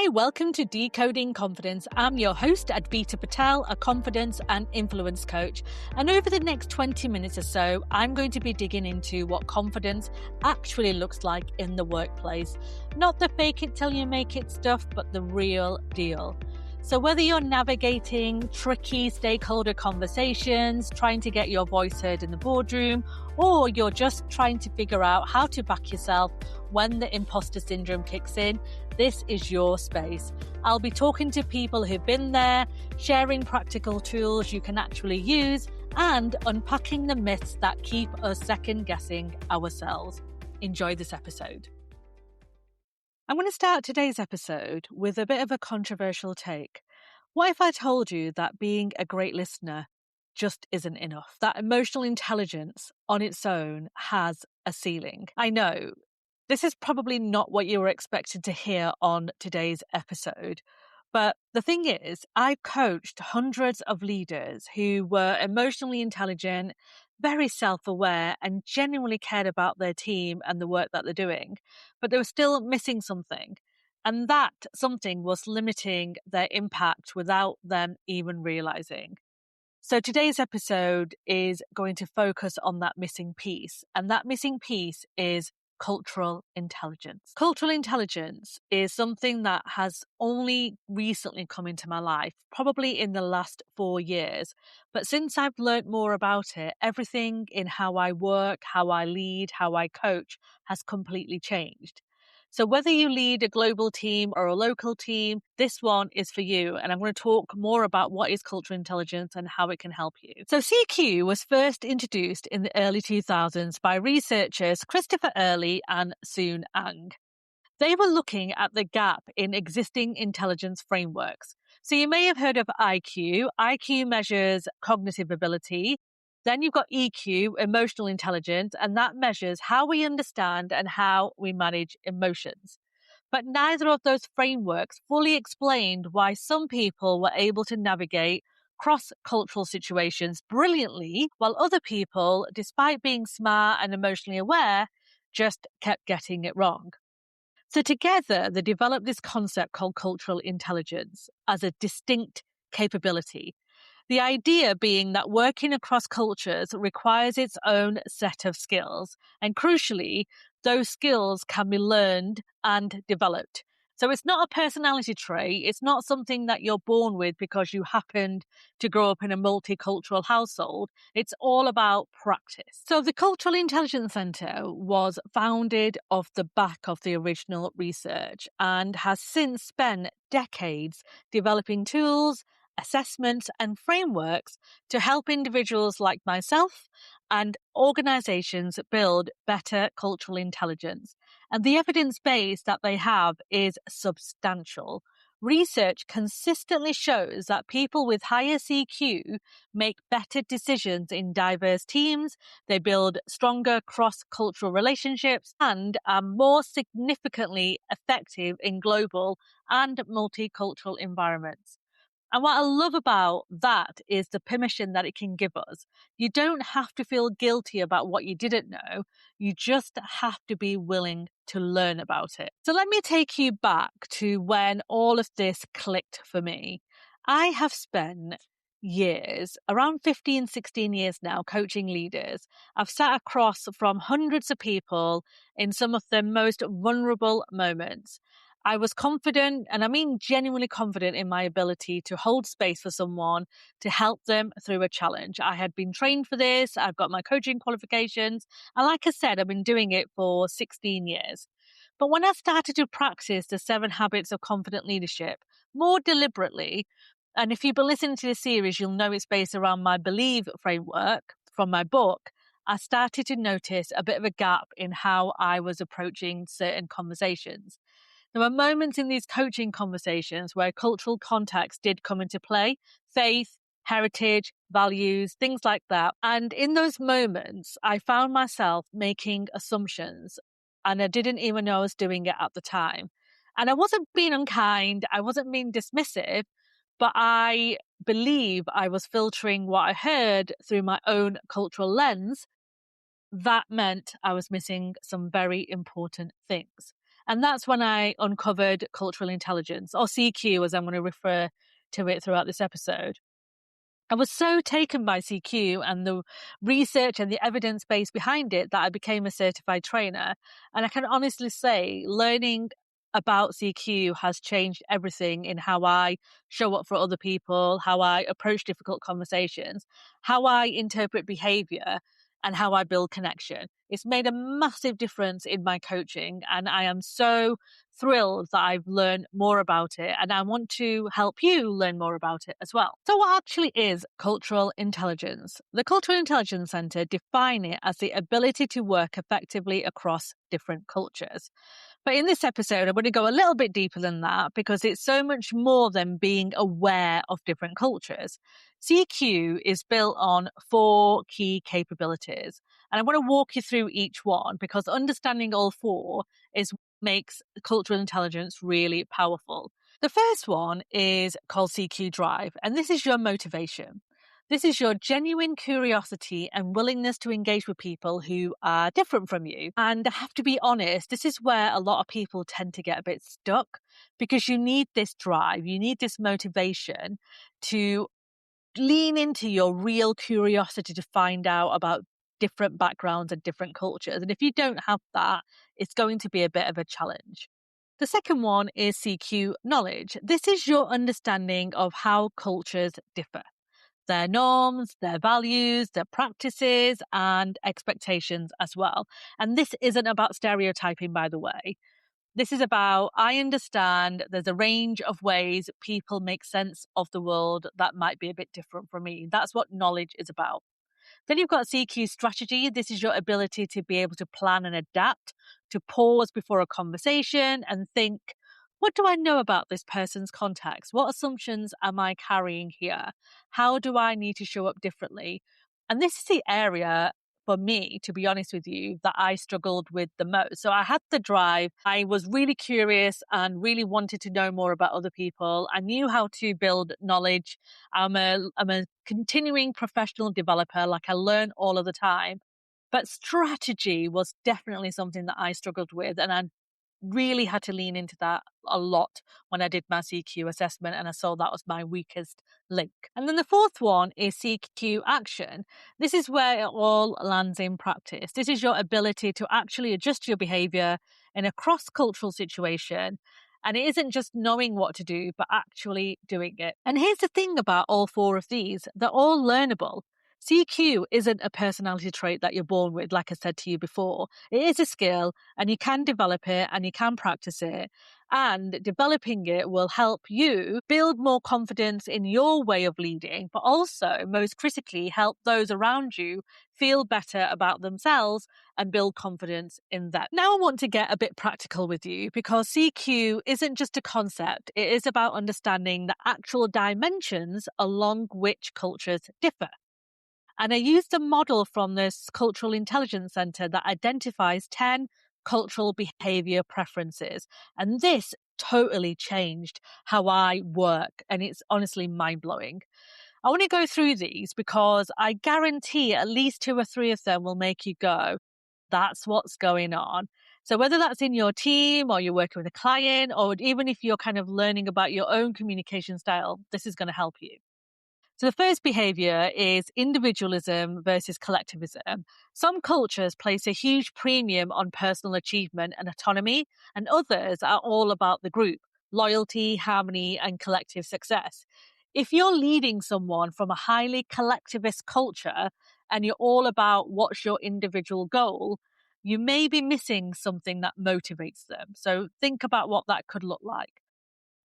Hi, welcome to Decoding Confidence. I'm your host, Advita Patel, a confidence and influence coach. And over the next 20 minutes or so, I'm going to be digging into what confidence actually looks like in the workplace. Not the fake it till you make it stuff, but the real deal. So whether you're navigating tricky stakeholder conversations, trying to get your voice heard in the boardroom, or you're just trying to figure out how to back yourself when the imposter syndrome kicks in, this is your space. I'll be talking to people who've been there, sharing practical tools you can actually use, and unpacking the myths that keep us second guessing ourselves. Enjoy this episode. I'm going to start today's episode with a bit of a controversial take. What if I told you that being a great listener just isn't enough? That emotional intelligence on its own has a ceiling. I know this is probably not what you were expected to hear on today's episode. But the thing is, I've coached hundreds of leaders who were emotionally intelligent, very self-aware, and genuinely cared about their team and the work that they're doing. But they were still missing something. And that something was limiting their impact without them even realizing. So today's episode is going to focus on that missing piece. And that missing piece is cultural intelligence. Cultural intelligence is something that has only recently come into my life, probably in the last 4 years. But since I've learned more about it, everything in how I work, how I lead, how I coach has completely changed. So whether you lead a global team or a local team, this one is for you. And I'm going to talk more about what is cultural intelligence and how it can help you. So CQ was first introduced in the early 2000s by researchers Christopher Early and Soon Ang. They were looking at the gap in existing intelligence frameworks. So you may have heard of IQ. IQ measures cognitive ability. Then you've got EQ, emotional intelligence, and that measures how we understand and how we manage emotions. But neither of those frameworks fully explained why some people were able to navigate cross-cultural situations brilliantly, while other people, despite being smart and emotionally aware, just kept getting it wrong. So together, they developed this concept called cultural intelligence as a distinct capability. The idea being that working across cultures requires its own set of skills. And crucially, those skills can be learned and developed. So it's not a personality trait. It's not something that you're born with because you happened to grow up in a multicultural household. It's all about practice. So the Cultural Intelligence Centre was founded off the back of the original research and has since spent decades developing tools, assessments and frameworks to help individuals like myself and organizations build better cultural intelligence. And the evidence base that they have is substantial. Research consistently shows that people with higher CQ make better decisions in diverse teams, they build stronger cross-cultural relationships, and are more significantly effective in global and multicultural environments. And what I love about that is the permission that it can give us. You don't have to feel guilty about what you didn't know. You just have to be willing to learn about it. So let me take you back to when all of this clicked for me. I have spent years, around 15, 16 years now, coaching leaders. I've sat across from hundreds of people in some of their most vulnerable moments. I was confident, and I mean genuinely confident in my ability to hold space for someone to help them through a challenge. I had been trained for this. I've got my coaching qualifications. And like I said, I've been doing it for 16 years. But when I started to practice the 7 habits of confident leadership more deliberately, and if you've been listening to this series, you'll know it's based around my Believe framework from my book, I started to notice a bit of a gap in how I was approaching certain conversations. There were moments in these coaching conversations where cultural context did come into play, faith, heritage, values, things like that. And in those moments, I found myself making assumptions and I didn't even know I was doing it at the time. And I wasn't being unkind, I wasn't being dismissive, but I believe I was filtering what I heard through my own cultural lens. That meant I was missing some very important things. And that's when I uncovered cultural intelligence, or CQ, as I'm going to refer to it throughout this episode. I was so taken by CQ and the research and the evidence base behind it that I became a certified trainer. And I can honestly say learning about CQ has changed everything in how I show up for other people, how I approach difficult conversations, how I interpret behavior, and how I build connection. It's made a massive difference in my coaching, and I am so thrilled that I've learned more about it, and I want to help you learn more about it as well. So what actually is cultural intelligence? The Cultural Intelligence Centre define it as the ability to work effectively across different cultures. But in this episode, I'm going to go a little bit deeper than that because it's so much more than being aware of different cultures. CQ is built on 4 key capabilities. And I want to walk you through each one because understanding all 4 is what makes cultural intelligence really powerful. The first one is called CQ Drive, and this is your motivation. This is your genuine curiosity and willingness to engage with people who are different from you. And I have to be honest, this is where a lot of people tend to get a bit stuck because you need this drive, you need this motivation to lean into your real curiosity to find out about different backgrounds and different cultures. And if you don't have that, it's going to be a bit of a challenge. The second one is CQ Knowledge. This is your understanding of how cultures differ, their norms, their values, their practices, and expectations as well. And this isn't about stereotyping, by the way. This is about, I understand there's a range of ways people make sense of the world that might be a bit different from me. That's what knowledge is about. Then you've got CQ strategy. This is your ability to be able to plan and adapt, to pause before a conversation and think, what do I know about this person's context? What assumptions am I carrying here? How do I need to show up differently? And this is the area for me, to be honest with you, that I struggled with the most. So I had the drive. I was really curious and really wanted to know more about other people. I knew how to build knowledge. I'm a continuing professional developer. Like I learn all of the time. But strategy was definitely something that I struggled with. And I really had to lean into that a lot when I did my CQ assessment, and I saw that was my weakest link. And then the fourth one is CQ Action. This is where it all lands in practice. This is your ability to actually adjust your behavior in a cross-cultural situation. And it isn't just knowing what to do, but actually doing it. And here's the thing about all 4 of these, they're all learnable. CQ isn't a personality trait that you're born with, like I said to you before. It is a skill and you can develop it and you can practice it. And developing it will help you build more confidence in your way of leading, but also, most critically, help those around you feel better about themselves and build confidence in them. Now I want to get a bit practical with you because CQ isn't just a concept. It is about understanding the actual dimensions along which cultures differ. And I used a model from this Cultural Intelligence Centre that identifies 10 cultural behaviour preferences. And this totally changed how I work. And it's honestly mind-blowing. I want to go through these because I guarantee at least 2 or 3 of them will make you go, that's what's going on. So whether that's in your team or you're working with a client, or even if you're kind of learning about your own communication style, this is going to help you. So the first behavior is individualism versus collectivism. Some cultures place a huge premium on personal achievement and autonomy, and others are all about the group, loyalty, harmony, and collective success. If you're leading someone from a highly collectivist culture and you're all about what's your individual goal, you may be missing something that motivates them. So think about what that could look like.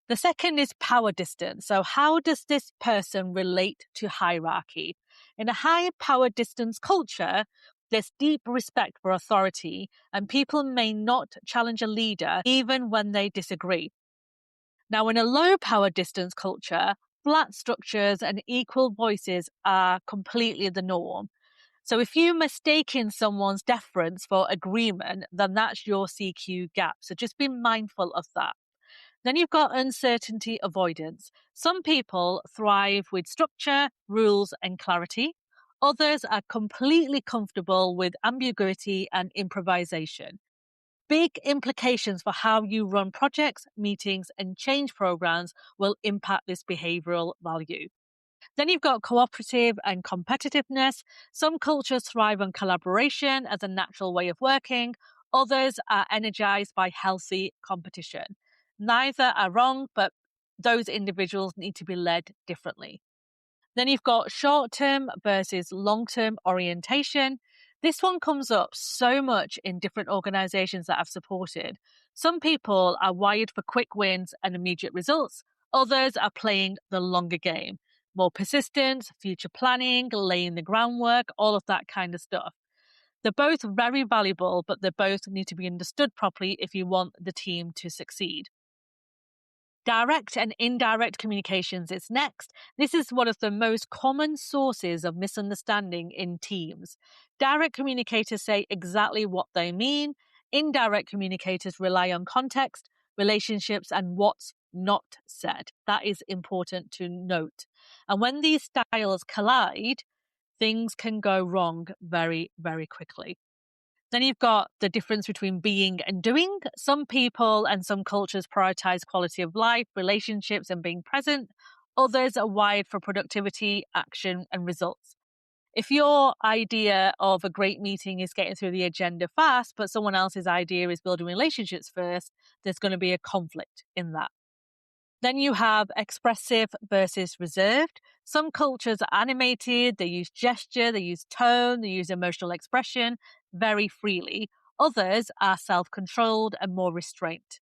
The second is power distance. So how does this person relate to hierarchy? In a high power distance culture, there's deep respect for authority, and people may not challenge a leader even when they disagree. Now, in a low power distance culture, flat structures and equal voices are completely the norm. So if you mistaken someone's deference for agreement, then that's your CQ gap. So just be mindful of that. Then you've got uncertainty avoidance. Some people thrive with structure, rules, and clarity. Others are completely comfortable with ambiguity and improvisation. big implications for how you run projects, meetings, and change programs will impact this behavioral value. Then you've got cooperative and competitiveness. Some cultures thrive on collaboration as a natural way of working. Others are energized by healthy competition. Neither are wrong, but those individuals need to be led differently. Then you've got short-term versus long-term orientation. This one comes up so much in different organizations that I've supported. Some people are wired for quick wins and immediate results. Others are playing the longer game, more persistence, future planning, laying the groundwork, all of that kind of stuff. They're both very valuable, but they both need to be understood properly if you want the team to succeed. Direct and indirect communications is next. This is one of the most common sources of misunderstanding in teams. Direct communicators say exactly what they mean. Indirect communicators rely on context, relationships, and what's not said. That is important to note. And when these styles collide, things can go wrong very, very quickly. Then you've got the difference between being and doing. Some people and some cultures prioritize quality of life, relationships, and being present. Others are wired for productivity, action, and results. If your idea of a great meeting is getting through the agenda fast, but someone else's idea is building relationships first, there's going to be a conflict in that. Then you have expressive versus reserved. Some cultures are animated, they use gesture, they use tone, they use emotional expression very freely. Others are self-controlled and more restrained.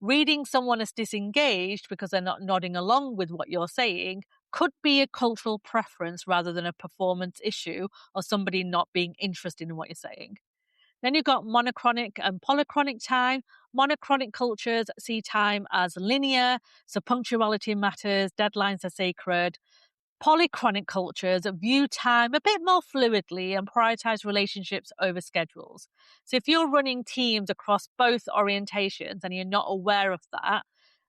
Reading someone as disengaged because they're not nodding along with what you're saying could be a cultural preference rather than a performance issue or somebody not being interested in what you're saying. Then you've got monochronic and polychronic time. Monochronic cultures see time as linear, so punctuality matters, deadlines are sacred. Polychronic cultures view time a bit more fluidly and prioritize relationships over schedules. So if you're running teams across both orientations and you're not aware of that,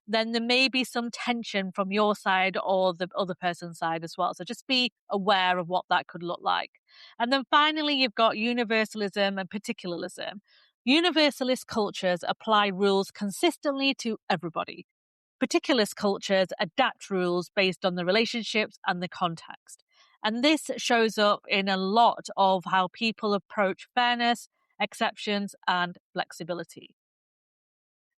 then there may be some tension from your side or the other person's side as well. So just be aware of what that could look like. And then finally, you've got universalism and particularism. Universalist cultures apply rules consistently to everybody. Particularist cultures adapt rules based on the relationships and the context. And this shows up in a lot of how people approach fairness, exceptions, and flexibility.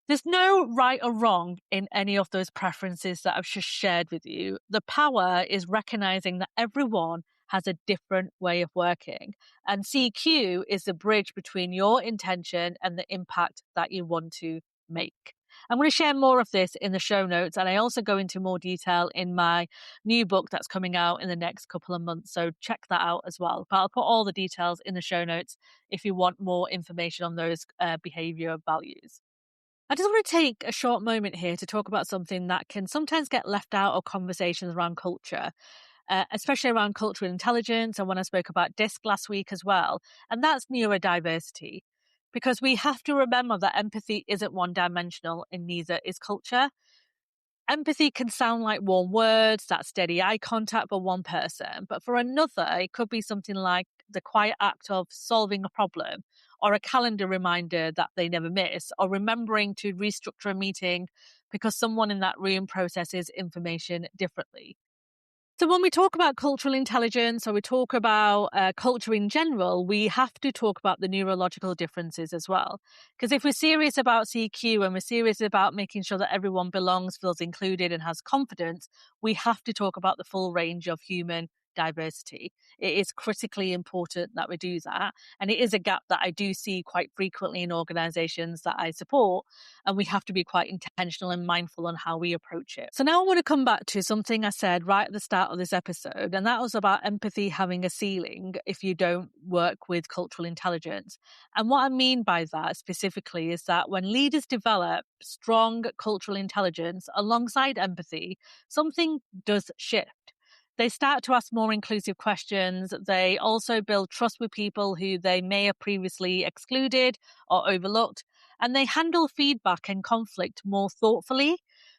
There's no right or wrong in any of those preferences that I've just shared with you. The power is recognizing that everyone has a different way of working. And CQ is the bridge between your intention and the impact that you want to make. I'm going to share more of this in the show notes, and I also go into more detail in my new book that's coming out in the next couple of months. So check that out as well. But I'll put all the details in the show notes if you want more information on those behavior values. I just want to take a short moment here to talk about something that can sometimes get left out of conversations around culture, especially around cultural intelligence, and when I spoke about DISC last week as well, and that's neurodiversity. Because we have to remember that empathy isn't one-dimensional and neither is culture. Empathy can sound like warm words, that steady eye contact for one person, but for another, it could be something like the quiet act of solving a problem, or a calendar reminder that they never miss, or remembering to restructure a meeting because someone in that room processes information differently. So when we talk about cultural intelligence, or we talk about culture in general, we have to talk about the neurological differences as well. Because if we're serious about CQ and we're serious about making sure that everyone belongs, feels included, and has confidence, we have to talk about the full range of human diversity. It is critically important that we do that. And it is a gap that I do see quite frequently in organizations that I support. And we have to be quite intentional and mindful on how we approach it. So now I want to come back to something I said right at the start of this episode, and that was about empathy having a ceiling if you don't work with cultural intelligence. And what I mean by that specifically is that when leaders develop strong cultural intelligence alongside empathy, something does shift. They start to ask more inclusive questions. They also build trust with people who they may have previously excluded or overlooked. And they handle feedback and conflict more thoughtfully,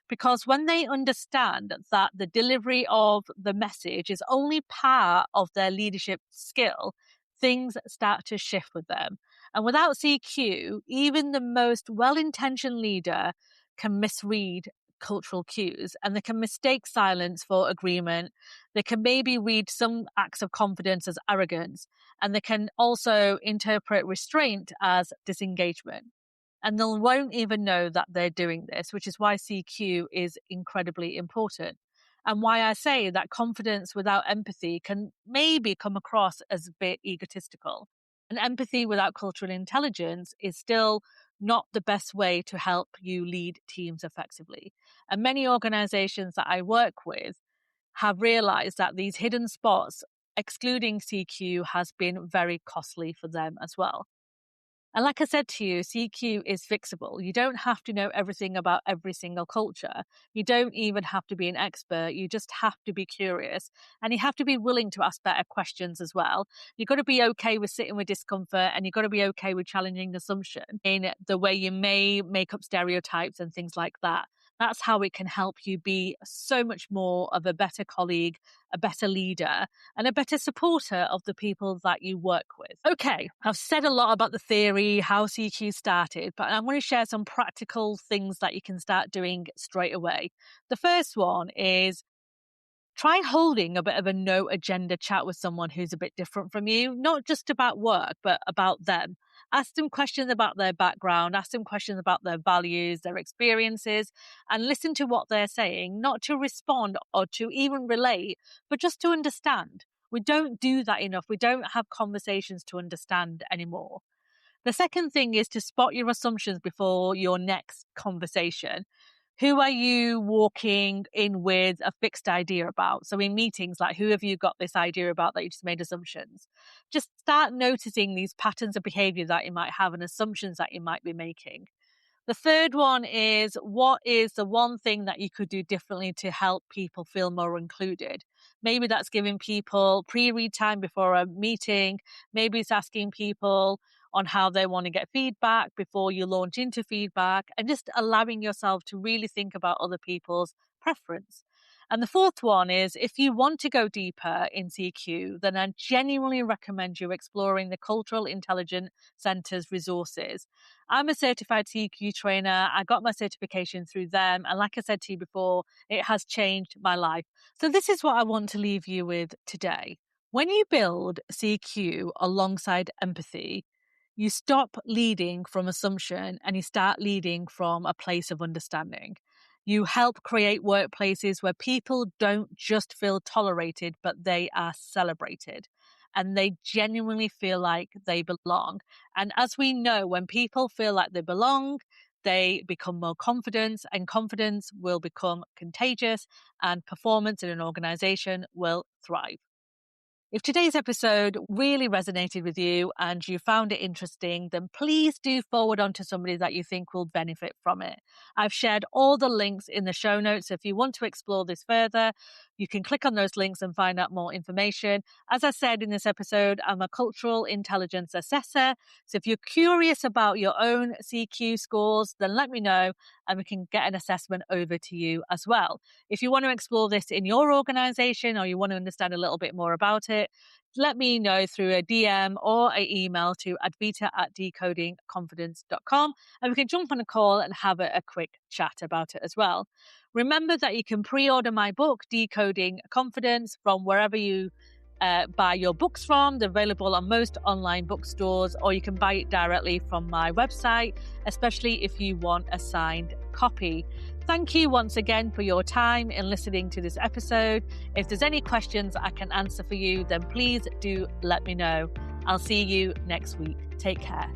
because when they understand that the delivery of the message is only part of their leadership skill, things start to shift with them. And without CQ, even the most well-intentioned leader can misread cultural cues, and they can mistake silence for agreement. They can maybe read some acts of confidence as arrogance, and they can also interpret restraint as disengagement. And they won't even know that they're doing this, which is why CQ is incredibly important. And why I say that confidence without empathy can maybe come across as a bit egotistical. And empathy without cultural intelligence is still not the best way to help you lead teams effectively. And many organizations that I work with have realized that these hidden spots, excluding CQ, has been very costly for them as well. And like I said to you, CQ is fixable. You don't have to know everything about every single culture. You don't even have to be an expert. You just have to be curious, and you have to be willing to ask better questions as well. You've got to be okay with sitting with discomfort, and you've got to be okay with challenging assumption in the way you may make up stereotypes and things like that. That's how it can help you be so much more of a better colleague, a better leader, and a better supporter of the people that you work with. Okay, I've said a lot about the theory, how CQ started, but I'm going to share some practical things that you can start doing straight away. The first one is try holding a bit of a no agenda chat with someone who's a bit different from you, not just about work, but about them. Ask them questions about their background, ask them questions about their values, their experiences, and listen to what they're saying, not to respond or to even relate, but just to understand. We don't do that enough. We don't have conversations to understand anymore. The second thing is to spot your assumptions before your next conversation. Who are you walking in with a fixed idea about? So in meetings, like, who have you got this idea about that you just made assumptions? Just start noticing these patterns of behavior that you might have and assumptions that you might be making. The third one is, what is the one thing that you could do differently to help people feel more included? Maybe that's giving people pre-read time before a meeting. Maybe it's asking people on how they want to get feedback before you launch into feedback, and just allowing yourself to really think about other people's preference. And the fourth one is, if you want to go deeper in CQ, then I genuinely recommend you exploring the Cultural Intelligence Centre's resources. I'm a certified CQ trainer. I got my certification through them. And like I said to you before, it has changed my life. So this is what I want to leave you with today. When you build CQ alongside empathy, you stop leading from assumption and you start leading from a place of understanding. You help create workplaces where people don't just feel tolerated, but they are celebrated and they genuinely feel like they belong. And as we know, when people feel like they belong, they become more confident, and confidence will become contagious, and performance in an organization will thrive. If today's episode really resonated with you and you found it interesting, then please do forward on to somebody that you think will benefit from it. I've shared all the links in the show notes. So if you want to explore this further, you can click on those links and find out more information. As I said in this episode, I'm a cultural intelligence assessor. So if you're curious about your own CQ scores, then let me know and we can get an assessment over to you as well. If you want to explore this in your organization or you want to understand a little bit more about it, let me know through a DM or an email to advita@decodingconfidence.com, and we can jump on a call and have a quick chat about it as well. Remember that you can pre-order my book, Decoding Confidence, from wherever you buy your books from. They're available on most online bookstores, or you can buy it directly from my website, especially if you want a signed copy. Thank you once again for your time in listening to this episode. If there's any questions I can answer for you, then please do let me know. I'll see you next week. Take care.